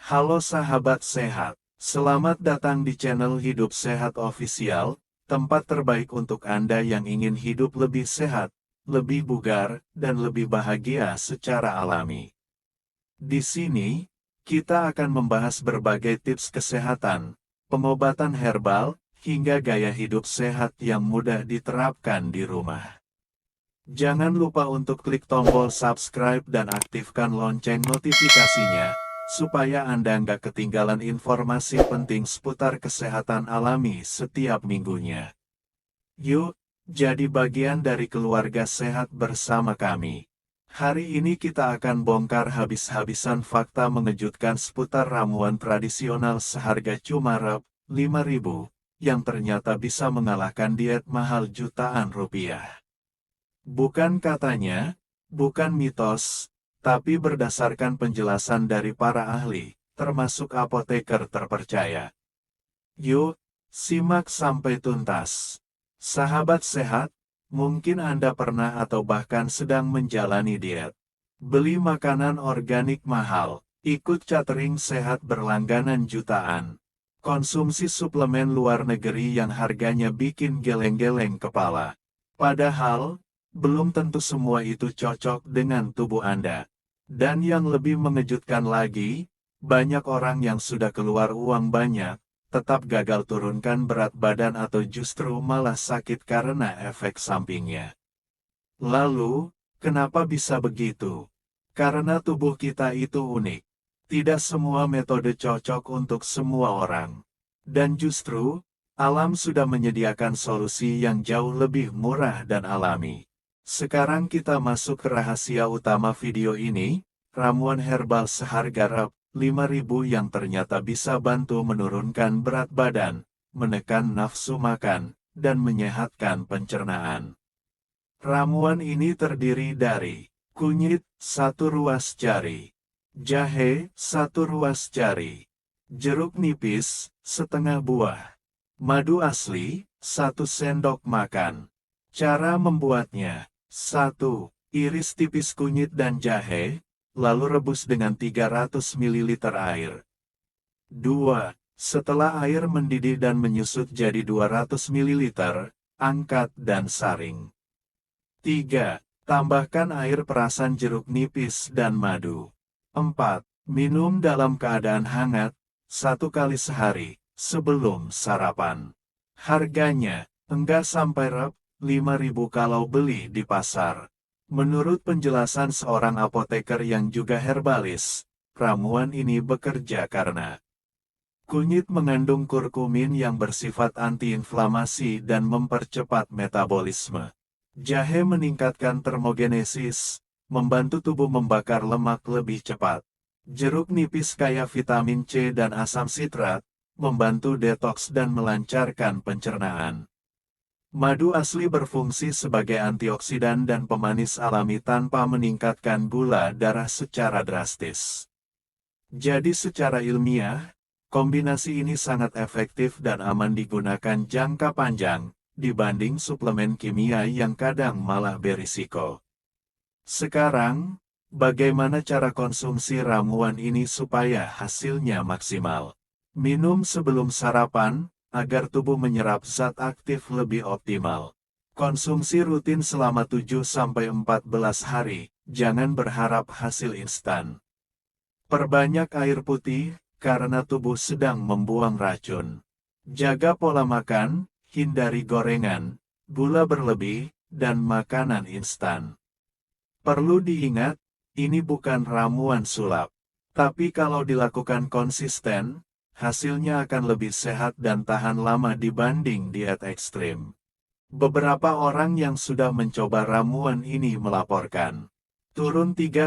Halo sahabat sehat, selamat datang di channel Hidup Sehat Official, tempat terbaik untuk Anda yang ingin hidup lebih sehat, lebih bugar, dan lebih bahagia secara alami. Di sini, kita akan membahas berbagai tips kesehatan, pengobatan herbal, hingga gaya hidup sehat yang mudah diterapkan di rumah. Jangan lupa untuk klik tombol subscribe dan aktifkan lonceng notifikasinya, supaya Anda nggak ketinggalan informasi penting seputar kesehatan alami setiap minggunya. Yuk, jadi bagian dari keluarga sehat bersama kami. Hari ini kita akan bongkar habis-habisan fakta mengejutkan seputar ramuan tradisional seharga cuma Rp5.000, yang ternyata bisa mengalahkan diet mahal jutaan rupiah. Bukan katanya, bukan mitos, tapi berdasarkan penjelasan dari para ahli, termasuk apoteker terpercaya. Yuk, simak sampai tuntas. Sahabat sehat, mungkin Anda pernah atau bahkan sedang menjalani diet. Beli makanan organik mahal, ikut catering sehat berlangganan jutaan. Konsumsi suplemen luar negeri yang harganya bikin geleng-geleng kepala. Padahal, belum tentu semua itu cocok dengan tubuh Anda. Dan yang lebih mengejutkan lagi, banyak orang yang sudah keluar uang banyak, tetap gagal turunkan berat badan atau justru malah sakit karena efek sampingnya. Lalu, kenapa bisa begitu? Karena tubuh kita itu unik. Tidak semua metode cocok untuk semua orang. Dan justru, alam sudah menyediakan solusi yang jauh lebih murah dan alami. Sekarang kita masuk ke rahasia utama video ini, ramuan herbal seharga Rp5.000 yang ternyata bisa bantu menurunkan berat badan, menekan nafsu makan, dan menyehatkan pencernaan. Ramuan ini terdiri dari kunyit 1 ruas jari, jahe 1 ruas jari, jeruk nipis setengah buah, madu asli 1 sendok makan. Cara membuatnya: 1. Iris tipis kunyit dan jahe, lalu rebus dengan 300 ml air. 2. Setelah air mendidih dan menyusut jadi 200 ml, angkat dan saring. 3. Tambahkan air perasan jeruk nipis dan madu. 4. Minum dalam keadaan hangat, 1 kali sehari, sebelum sarapan. Harganya, enggak sampai Rp5.000 kalau beli di pasar. Menurut penjelasan seorang apoteker yang juga herbalis, ramuan ini bekerja karena kunyit mengandung kurkumin yang bersifat antiinflamasi dan mempercepat metabolisme. Jahe meningkatkan termogenesis, membantu tubuh membakar lemak lebih cepat. Jeruk nipis kaya vitamin C dan asam sitrat, membantu detoks dan melancarkan pencernaan. Madu asli berfungsi sebagai antioksidan dan pemanis alami tanpa meningkatkan gula darah secara drastis. Jadi secara ilmiah, kombinasi ini sangat efektif dan aman digunakan jangka panjang, dibanding suplemen kimia yang kadang malah berisiko. Sekarang, bagaimana cara konsumsi ramuan ini supaya hasilnya maksimal? Minum sebelum sarapan, agar tubuh menyerap zat aktif lebih optimal. Konsumsi rutin selama 7-14 hari, jangan berharap hasil instan. Perbanyak air putih, karena tubuh sedang membuang racun. Jaga pola makan, hindari gorengan, gula berlebih, dan makanan instan. Perlu diingat, ini bukan ramuan sulap. Tapi kalau dilakukan konsisten, hasilnya akan lebih sehat dan tahan lama dibanding diet ekstrim. Beberapa orang yang sudah mencoba ramuan ini melaporkan turun 3-5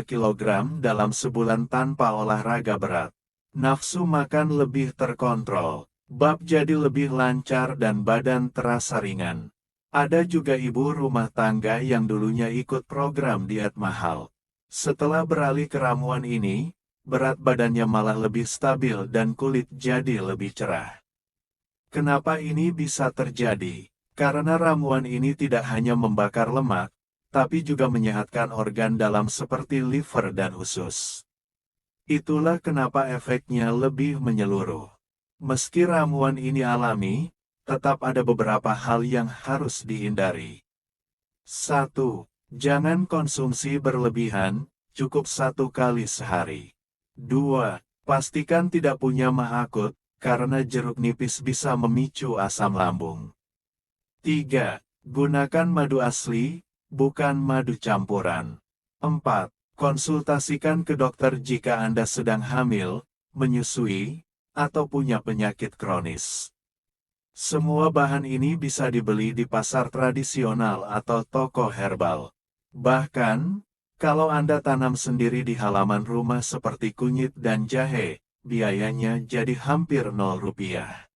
kg dalam sebulan tanpa olahraga berat. Nafsu makan lebih terkontrol, bab jadi lebih lancar dan badan terasa ringan. Ada juga ibu rumah tangga yang dulunya ikut program diet mahal. Setelah beralih ke ramuan ini, berat badannya malah lebih stabil dan kulit jadi lebih cerah. Kenapa ini bisa terjadi? Karena ramuan ini tidak hanya membakar lemak, tapi juga menyehatkan organ dalam seperti liver dan usus. Itulah kenapa efeknya lebih menyeluruh. Meski ramuan ini alami, tetap ada beberapa hal yang harus dihindari. 1. Jangan konsumsi berlebihan, cukup 1 kali sehari. 2. Pastikan tidak punya mah akut, karena jeruk nipis bisa memicu asam lambung. 3. Gunakan madu asli, bukan madu campuran. 4. Konsultasikan ke dokter jika Anda sedang hamil, menyusui, atau punya penyakit kronis. Semua bahan ini bisa dibeli di pasar tradisional atau toko herbal. Bahkan, kalau Anda tanam sendiri di halaman rumah seperti kunyit dan jahe, biayanya jadi hampir Rp0.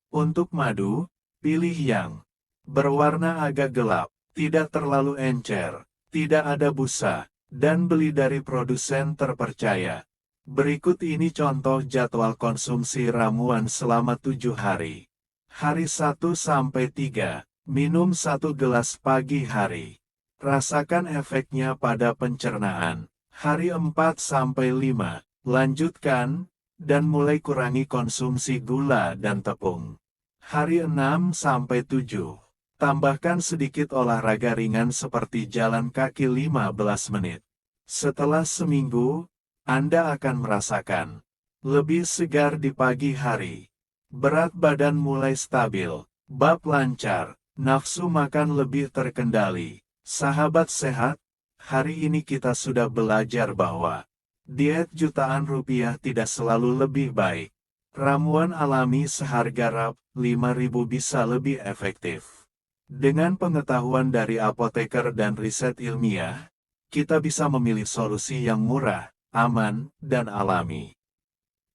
Untuk madu, pilih yang berwarna agak gelap, tidak terlalu encer, tidak ada busa, dan beli dari produsen terpercaya. Berikut ini contoh jadwal konsumsi ramuan selama 7 hari. Hari 1-3, minum 1 gelas pagi hari. Rasakan efeknya pada pencernaan. Hari 4-5, lanjutkan, dan mulai kurangi konsumsi gula dan tepung. Hari 6-7, tambahkan sedikit olahraga ringan seperti jalan kaki 15 menit. Setelah seminggu, Anda akan merasakan lebih segar di pagi hari. Berat badan mulai stabil, bab lancar, nafsu makan lebih terkendali. Sahabat sehat, hari ini kita sudah belajar bahwa diet jutaan rupiah tidak selalu lebih baik. Ramuan alami seharga Rp5.000 bisa lebih efektif. Dengan pengetahuan dari apoteker dan riset ilmiah, kita bisa memilih solusi yang murah, aman, dan alami.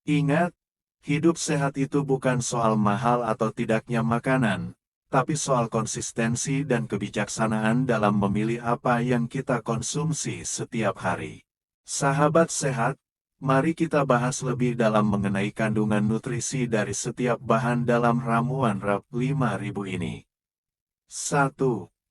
Ingat, hidup sehat itu bukan soal mahal atau tidaknya makanan, tapi soal konsistensi dan kebijaksanaan dalam memilih apa yang kita konsumsi setiap hari. Sahabat sehat, mari kita bahas lebih dalam mengenai kandungan nutrisi dari setiap bahan dalam ramuan Rp5.000 ini. 1.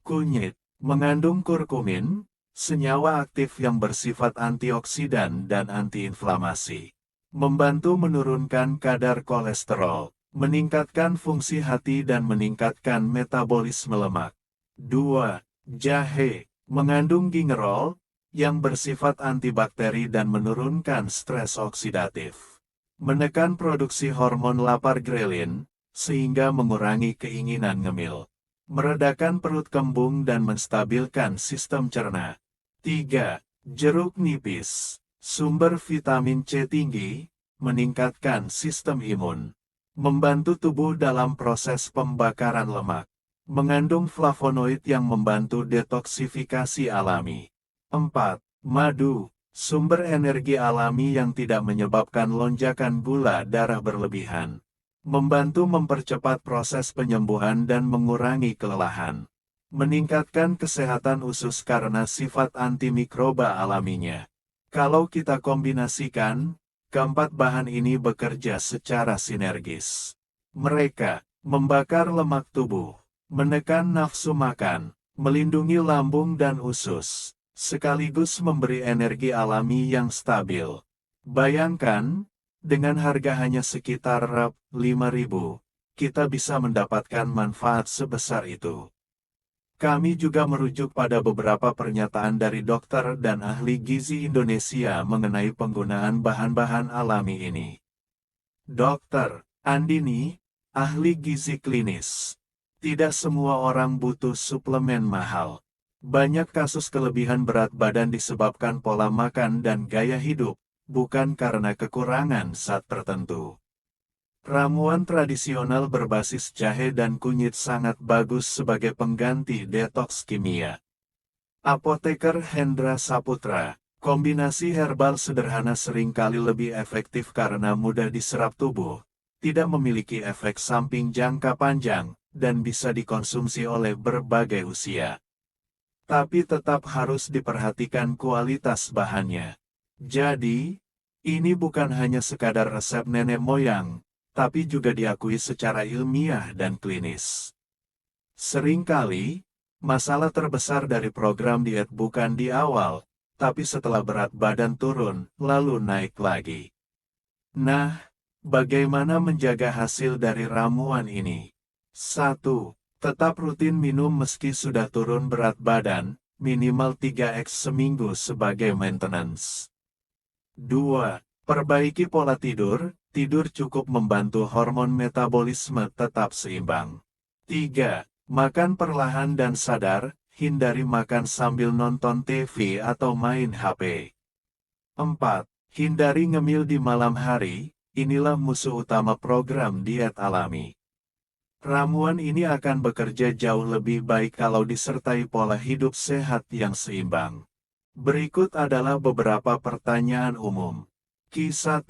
Kunyit. Mengandung kurkumin, senyawa aktif yang bersifat antioksidan dan antiinflamasi. Membantu menurunkan kadar kolesterol, meningkatkan fungsi hati dan meningkatkan metabolisme lemak. 2. Jahe, mengandung gingerol, yang bersifat antibakteri dan menurunkan stres oksidatif. Menekan produksi hormon lapar grelin, sehingga mengurangi keinginan ngemil. Meredakan perut kembung dan menstabilkan sistem cerna. 3. Jeruk nipis. Sumber vitamin C tinggi, meningkatkan sistem imun. Membantu tubuh dalam proses pembakaran lemak. Mengandung flavonoid yang membantu detoksifikasi alami. 4. Madu. Sumber energi alami yang tidak menyebabkan lonjakan gula darah berlebihan. Membantu mempercepat proses penyembuhan dan mengurangi kelelahan. Meningkatkan kesehatan usus karena sifat antimikroba alaminya. Kalau kita kombinasikan, keempat bahan ini bekerja secara sinergis. Mereka membakar lemak tubuh, menekan nafsu makan, melindungi lambung dan usus, sekaligus memberi energi alami yang stabil. Bayangkan, dengan harga hanya sekitar Rp5.000, kita bisa mendapatkan manfaat sebesar itu. Kami juga merujuk pada beberapa pernyataan dari dokter dan ahli gizi Indonesia mengenai penggunaan bahan-bahan alami ini. Dr. Andini, ahli gizi klinis. Tidak semua orang butuh suplemen mahal. Banyak kasus kelebihan berat badan disebabkan pola makan dan gaya hidup, bukan karena kekurangan zat tertentu. Ramuan tradisional berbasis jahe dan kunyit sangat bagus sebagai pengganti detoks kimia. Apoteker Hendra Saputra, kombinasi herbal sederhana seringkali lebih efektif karena mudah diserap tubuh, tidak memiliki efek samping jangka panjang, dan bisa dikonsumsi oleh berbagai usia. Tapi tetap harus diperhatikan kualitas bahannya. Jadi, ini bukan hanya sekadar resep nenek moyang, tapi juga diakui secara ilmiah dan klinis. Seringkali, masalah terbesar dari program diet bukan di awal, tapi setelah berat badan turun, lalu naik lagi. Nah, bagaimana menjaga hasil dari ramuan ini? 1. Tetap rutin minum meski sudah turun berat badan, minimal 3x seminggu sebagai maintenance. 2. Perbaiki pola tidur, tidur cukup membantu hormon metabolisme tetap seimbang. 3. Makan perlahan dan sadar, hindari makan sambil nonton TV atau main HP. 4. Hindari ngemil di malam hari, inilah musuh utama program diet alami. Ramuan ini akan bekerja jauh lebih baik kalau disertai pola hidup sehat yang seimbang. Berikut adalah beberapa pertanyaan umum. Q1,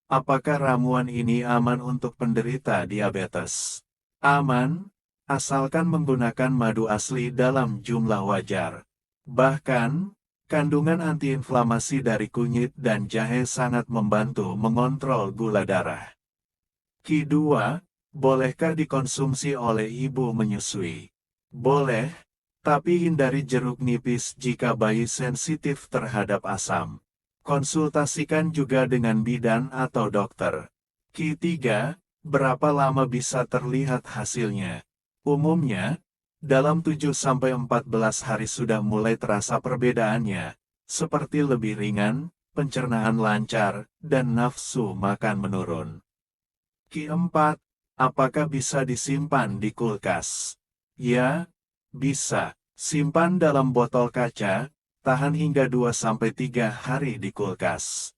apakah ramuan ini aman untuk penderita diabetes? Aman, asalkan menggunakan madu asli dalam jumlah wajar. Bahkan, kandungan antiinflamasi dari kunyit dan jahe sangat membantu mengontrol gula darah. Q2, bolehkah dikonsumsi oleh ibu menyusui? Boleh, tapi hindari jeruk nipis jika bayi sensitif terhadap asam. Konsultasikan juga dengan bidan atau dokter. Q3, berapa lama bisa terlihat hasilnya? Umumnya, dalam 7-14 hari sudah mulai terasa perbedaannya, seperti lebih ringan, pencernaan lancar, dan nafsu makan menurun. Q4, apakah bisa disimpan di kulkas? Ya, bisa. Simpan dalam botol kaca, tahan hingga 2-3 hari di kulkas.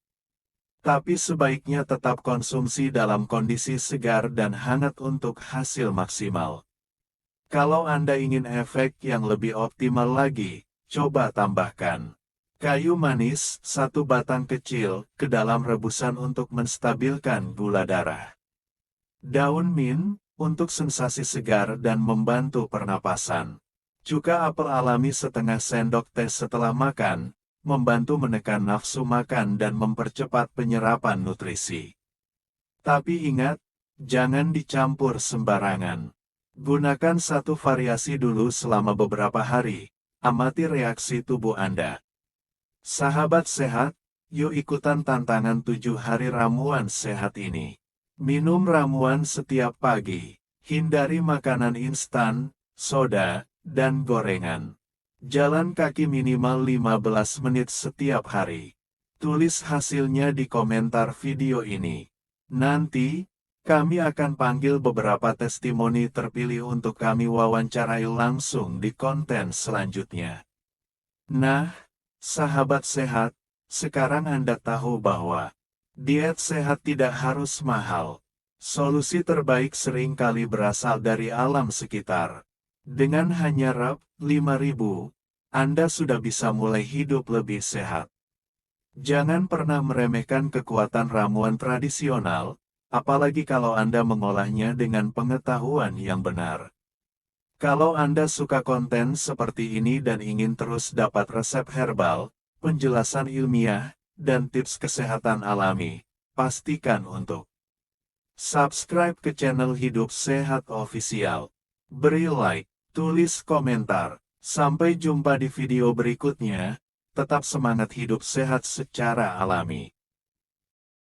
Tapi sebaiknya tetap konsumsi dalam kondisi segar dan hangat untuk hasil maksimal. Kalau Anda ingin efek yang lebih optimal lagi, coba tambahkan kayu manis, 1 batang kecil, ke dalam rebusan untuk menstabilkan gula darah. Daun mint, untuk sensasi segar dan membantu pernapasan. Cuka apel alami setengah sendok teh setelah makan, membantu menekan nafsu makan dan mempercepat penyerapan nutrisi. Tapi ingat, jangan dicampur sembarangan. Gunakan satu variasi dulu selama beberapa hari, amati reaksi tubuh Anda. Sahabat sehat, yuk ikutan tantangan 7 hari ramuan sehat ini. Minum ramuan setiap pagi, hindari makanan instan, soda, dan gorengan. Jalan kaki minimal 15 menit setiap hari. Tulis hasilnya di komentar video ini. Nanti, kami akan panggil beberapa testimoni terpilih untuk kami wawancarai langsung di konten selanjutnya. Nah, sahabat sehat, sekarang Anda tahu bahwa diet sehat tidak harus mahal. Solusi terbaik seringkali berasal dari alam sekitar. Dengan hanya Rp. 5.000, Anda sudah bisa mulai hidup lebih sehat. Jangan pernah meremehkan kekuatan ramuan tradisional, apalagi kalau Anda mengolahnya dengan pengetahuan yang benar. Kalau Anda suka konten seperti ini dan ingin terus dapat resep herbal, penjelasan ilmiah, dan tips kesehatan alami, pastikan untuk subscribe ke channel Hidup Sehat Official. Beri like, tulis komentar. Sampai jumpa di video berikutnya, tetap semangat hidup sehat secara alami.